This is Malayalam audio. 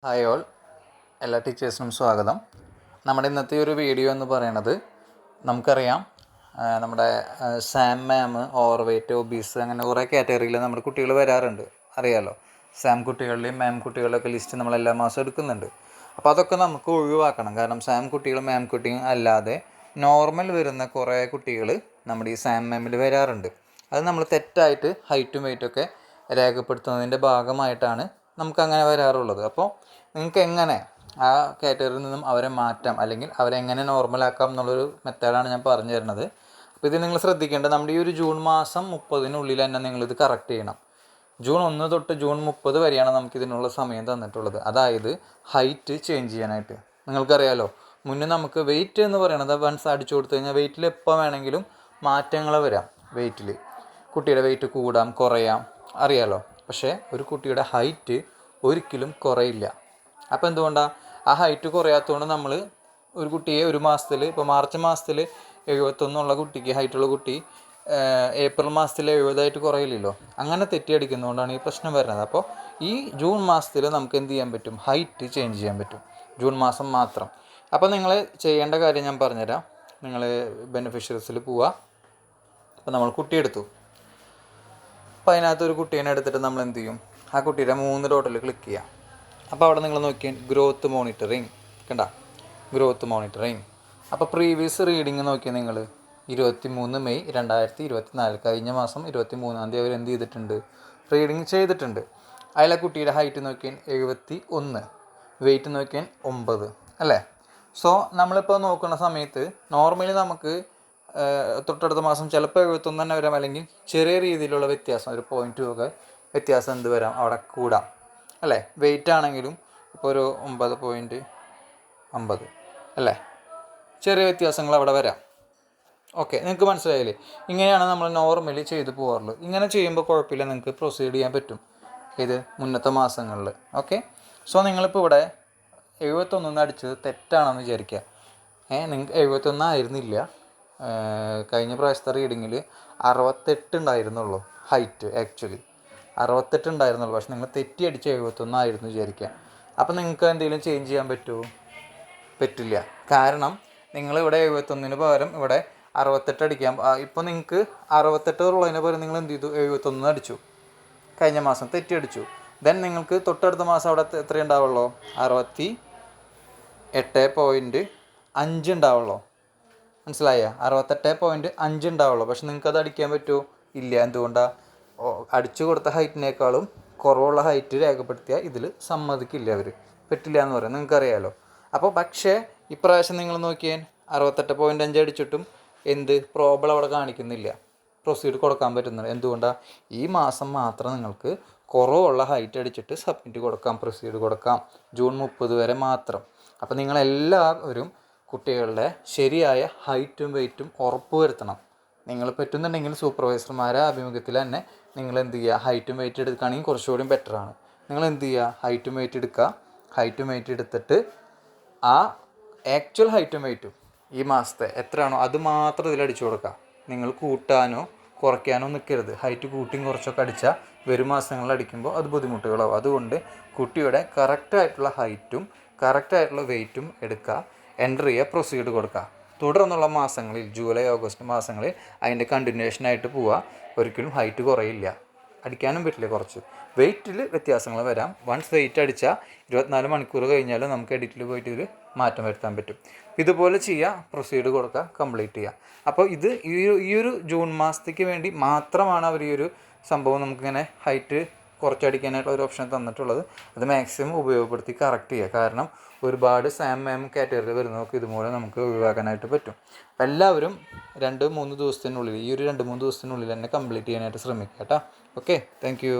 ഹായ് ഓൾ, എല്ലാ ടീച്ചേഴ്സിനും സ്വാഗതം. നമ്മുടെ ഇന്നത്തെ ഒരു വീഡിയോ എന്ന് പറയുന്നത്, നമുക്കറിയാം നമ്മുടെ സാം മാം, ഓവർ വെയ്റ്റ്, ഒബീസ്, അങ്ങനെ കുറേ കാറ്റഗറിയിൽ നമ്മുടെ കുട്ടികൾ വരാറുണ്ട്. അറിയാമല്ലോ, സാം കുട്ടികളുടെയും മാം കുട്ടികളുടെയൊക്കെ ലിസ്റ്റ് നമ്മൾ എല്ലാ മാസവും എടുക്കുന്നുണ്ട്. അപ്പോൾ അതൊക്കെ നമുക്ക് ഒഴിവാക്കണം. കാരണം സാം കുട്ടികളും മാം കുട്ടിയും അല്ലാതെ നോർമൽ വരുന്ന കുറേ കുട്ടികൾ നമ്മുടെ ഈ സാം മാമിൽ വരാറുണ്ട്. അത് നമ്മൾ തെറ്റായിട്ട് ഹൈറ്റും വെയ്റ്റൊക്കെ രേഖപ്പെടുത്തുന്നതിൻ്റെ ഭാഗമായിട്ടാണ് നമുക്കങ്ങനെ വരാറുള്ളത്. അപ്പോൾ നിങ്ങൾക്ക് എങ്ങനെ ആ കാറ്റഗറിയിൽ നിന്നും അവരെ മാറ്റാം, അല്ലെങ്കിൽ അവരെങ്ങനെ നോർമലാക്കാം എന്നുള്ളൊരു മെത്തേഡാണ് ഞാൻ പറഞ്ഞു തരുന്നത്. അപ്പോൾ ഇത് നിങ്ങൾ ശ്രദ്ധിക്കേണ്ടത്, നമ്മുടെ ഈ ഒരു ജൂൺ മാസം 30-നുള്ളിൽ തന്നെ നിങ്ങളിത് കറക്റ്റ് ചെയ്യണം. ജൂൺ 1 തൊട്ട് ജൂൺ 30 വരെയാണ് നമുക്കിതിനുള്ള സമയം തന്നിട്ടുള്ളത്. അതായത് ഹൈറ്റ് ചേഞ്ച് ചെയ്യാനായിട്ട്. നിങ്ങൾക്കറിയാലോ, മുന്നേ നമുക്ക് വെയിറ്റ് എന്ന് പറയുന്നത് വൺസ് അടിച്ചു കൊടുത്തു കഴിഞ്ഞാൽ വെയിറ്റിൽ എപ്പോൾ വേണമെങ്കിലും മാറ്റങ്ങൾ വരാം. വെയിറ്റിൽ കുട്ടിയുടെ വെയിറ്റ് കൂടാം, കുറയാം, അറിയാലോ. പക്ഷേ ഒരു കുട്ടിയുടെ ഹൈറ്റ് ഒരിക്കലും കുറയില്ല. അപ്പോൾ എന്തുകൊണ്ടാണ് ആ ഹൈറ്റ് കുറയാത്തതുകൊണ്ട് നമ്മൾ ഒരു കുട്ടിയെ ഒരു മാസത്തിൽ, ഇപ്പോൾ മാർച്ച് മാസത്തിൽ 71 കുട്ടിക്ക്, ഹൈറ്റുള്ള കുട്ടി ഏപ്രിൽ മാസത്തിൽ 70 കുറയില്ലല്ലോ. അങ്ങനെ തെറ്റിയടിക്കുന്നതുകൊണ്ടാണ് ഈ പ്രശ്നം വരുന്നത്. അപ്പോൾ ഈ ജൂൺ മാസത്തിൽ നമുക്ക് എന്ത് ചെയ്യാൻ പറ്റും? ഹൈറ്റ് ചേഞ്ച് ചെയ്യാൻ പറ്റും, ജൂൺ മാസം മാത്രം. അപ്പോൾ നിങ്ങൾ ചെയ്യേണ്ട കാര്യം ഞാൻ പറഞ്ഞുതരാം. നിങ്ങൾ ബെനിഫിഷ്യറീസിൽ പോവുക. അപ്പോൾ നമ്മൾ കുട്ടിയെടുത്തു. അപ്പോൾ അതിനകത്തൊരു കുട്ടീനെ എടുത്തിട്ട് നമ്മൾ എന്ത് ചെയ്യും? ആ കുട്ടിയുടെ 3 ഡോട്ടിൽ ക്ലിക്ക് ചെയ്യാം. അപ്പോൾ അവിടെ നിങ്ങൾ നോക്കിയാൽ ഗ്രോത്ത് മോണിറ്ററിങ് കണ്ട, ഗ്രോത്ത് മോണിറ്ററിങ്. അപ്പോൾ പ്രീവിയസ് റീഡിങ് നോക്കിയാൽ നിങ്ങൾ 23 മെയ് 2024, കഴിഞ്ഞ മാസം 23-ാം തീയതി അവർ എന്ത് ചെയ്തിട്ടുണ്ട്? റീഡിങ് ചെയ്തിട്ടുണ്ട്. അതിലെ കുട്ടിയുടെ ഹൈറ്റ് നോക്കിയാൽ 71, വെയിറ്റ് നോക്കിയാൽ 9, അല്ലേ? സോ നമ്മളിപ്പോൾ നോക്കുന്ന സമയത്ത് നോർമലി നമുക്ക് തൊട്ടടുത്ത മാസം ചിലപ്പോൾ 71 തന്നെ വരാം, അല്ലെങ്കിൽ ചെറിയ രീതിയിലുള്ള വ്യത്യാസം, ഒരു 0.2 ഒക്കെ വ്യത്യാസം എന്ത് വരാം, അവിടെ കൂടാം, അല്ലേ? വെയിറ്റ് ആണെങ്കിലും ഇപ്പോൾ ഒരു 9.50, അല്ലേ? ചെറിയ വ്യത്യാസങ്ങൾ അവിടെ വരാം. ഓക്കെ, നിങ്ങൾക്ക് മനസ്സിലായില്ലേ? ഇങ്ങനെയാണ് നമ്മൾ നോർമലി ചെയ്തു പോകാറുള്ളത്. ഇങ്ങനെ ചെയ്യുമ്പോൾ കുഴപ്പമില്ല, നിങ്ങൾക്ക് പ്രൊസീഡ് ചെയ്യാൻ പറ്റും ഇത് മുന്നത്തെ മാസങ്ങളിൽ. ഓക്കെ, സോ നിങ്ങളിപ്പോൾ ഇവിടെ 71 അടിച്ചത് തെറ്റാണെന്ന് വിചാരിക്കുക. നിങ്ങൾക്ക് 71 ആയിരുന്നില്ല. കഴിഞ്ഞ പ്രാവശ്യത്തെ റീഡിങ്ങിൽ 68 ഉണ്ടായിരുന്നുള്ളൂ ഹൈറ്റ്. ആക്ച്വലി 68 ഉണ്ടായിരുന്നുള്ളൂ, പക്ഷെ നിങ്ങൾ തെറ്റി അടിച്ച് 71 ആയിരുന്നു വിചാരിക്കുക. അപ്പോൾ നിങ്ങൾക്ക് എന്തെങ്കിലും ചേഞ്ച് ചെയ്യാൻ പറ്റുമോ? പറ്റില്ല. കാരണം നിങ്ങളിവിടെ 71-ന് പകരം ഇവിടെ 68 അടിക്കാം. ഇപ്പോൾ നിങ്ങൾക്ക് 68 ഉള്ളതിന് പകരം നിങ്ങൾ എന്ത് ചെയ്തു? 71 അടിച്ചു, കഴിഞ്ഞ മാസം തെറ്റി അടിച്ചു. ദെൻ നിങ്ങൾക്ക് തൊട്ടടുത്ത മാസം അവിടെ എത്ര ഉണ്ടാവുള്ളൂ? 68.5 ഉണ്ടാവുള്ളൂ. മനസ്സിലായ? 68.5 ഉണ്ടാവുള്ളൂ. പക്ഷെ നിങ്ങൾക്ക് അത് അടിക്കാൻ പറ്റുമോ? ഇല്ല. എന്തുകൊണ്ടാണ്? അടിച്ചു കൊടുത്ത ഹൈറ്റിനേക്കാളും കുറവുള്ള ഹൈറ്റ് രേഖപ്പെടുത്തിയാൽ ഇതിൽ സമ്മതിക്കില്ല അവർ. പറ്റില്ല എന്ന് പറയാം, നിങ്ങൾക്കറിയാമല്ലോ. അപ്പോൾ പക്ഷേ ഇപ്രാവശ്യം നിങ്ങൾ നോക്കിയാൽ 68.5 അടിച്ചിട്ടും എന്ത് പ്രോബ്ലം അവിടെ കാണിക്കുന്നില്ല, പ്രൊസീഡ് കൊടുക്കാൻ പറ്റുന്നുണ്ട്. എന്തുകൊണ്ടാണ്? ഈ മാസം മാത്രം നിങ്ങൾക്ക് കുറവുള്ള ഹൈറ്റ് അടിച്ചിട്ട് സബ്മിറ്റ് കൊടുക്കാം, പ്രൊസീഡ് കൊടുക്കാം, ജൂൺ 30 വരെ മാത്രം. അപ്പോൾ നിങ്ങളെല്ലാവരും കുട്ടികളുടെ ശരിയായ ഹൈറ്റും വെയ്റ്റും ഉറപ്പുവരുത്തണം. നിങ്ങൾ പറ്റുന്നുണ്ടെങ്കിൽ സൂപ്പർവൈസർമാരെ ആഭിമുഖ്യത്തിൽ തന്നെ നിങ്ങൾ എന്ത് ചെയ്യുക? ഹൈറ്റും വെയിറ്റ് എടുക്കുകയാണെങ്കിൽ കുറച്ചുകൂടി ബെറ്ററാണ്. നിങ്ങൾ എന്ത് ചെയ്യുക? ഹൈറ്റും വെയിറ്റ് എടുക്കുക. ഹൈറ്റും വെയിറ്റ് എടുത്തിട്ട് ആ ആക്ച്വൽ ഹൈറ്റും വെയിറ്റും ഈ മാസത്തെ എത്രയാണോ അത് മാത്രം ഇതിൽ അടിച്ചു കൊടുക്കുക. നിങ്ങൾ കൂട്ടാനോ കുറയ്ക്കാനോ നിൽക്കരുത്. ഹൈറ്റ് കൂട്ടിയും കുറച്ചൊക്കെ അടിച്ചാൽ വരും മാസങ്ങളിൽ അടിക്കുമ്പോൾ അത് ബുദ്ധിമുട്ടുകളാവും. അതുകൊണ്ട് കുട്ടിയുടെ കറക്റ്റായിട്ടുള്ള ഹൈറ്റും കറക്റ്റായിട്ടുള്ള വെയിറ്റും എടുക്കുക, എൻ്റർ ചെയ്യുക, പ്രൊസീഡ് കൊടുക്കുക. തുടർന്നുള്ള മാസങ്ങളിൽ, ജൂലൈ ഓഗസ്റ്റ് മാസങ്ങളിൽ അതിൻ്റെ കണ്ടിന്യൂഷനായിട്ട് പോവുക. ഒരിക്കലും ഹൈറ്റ് കുറയില്ല, അടിക്കാനും പറ്റില്ല. കുറച്ച് വെയിറ്റിൽ വ്യത്യാസങ്ങൾ വരാം. വൺസ് വെയിറ്റ് അടിച്ചാൽ 24 മണിക്കൂർ കഴിഞ്ഞാൽ നമുക്ക് എഡിറ്റിൽ പോയിട്ട് ഇതിൽ മാറ്റം വരുത്താൻ പറ്റും. ഇതുപോലെ ചെയ്യുക, പ്രൊസീഡ് കൊടുക്കുക, കംപ്ലീറ്റ് ചെയ്യുക. അപ്പോൾ ഇത് ഈ ഒരു ജൂൺ മാസത്തേക്ക് വേണ്ടി മാത്രമാണ് അവർ ഈ ഒരു സംഭവം നമുക്കിങ്ങനെ ഹൈറ്റ് കുറച്ചടിക്കാനായിട്ടുള്ള ഒരു ഓപ്ഷൻ തന്നിട്ടുള്ളത്. അത് മാക്സിമം ഉപയോഗപ്പെടുത്തി കറക്റ്റ് ചെയ്യുക. കാരണം ഒരുപാട് സാം മാം കാറ്റഗറി വരുന്നതൊക്കെ ഇതുമൂലം നമുക്ക് ഒഴിവാക്കാനായിട്ട് പറ്റും. അപ്പം എല്ലാവരും 2-3 ദിവസത്തിനുള്ളിൽ, ഈ ഒരു 2-3 ദിവസത്തിനുള്ളിൽ തന്നെ കംപ്ലീറ്റ് ചെയ്യാനായിട്ട് ശ്രമിക്കുക കേട്ടോ. Okay, thank you.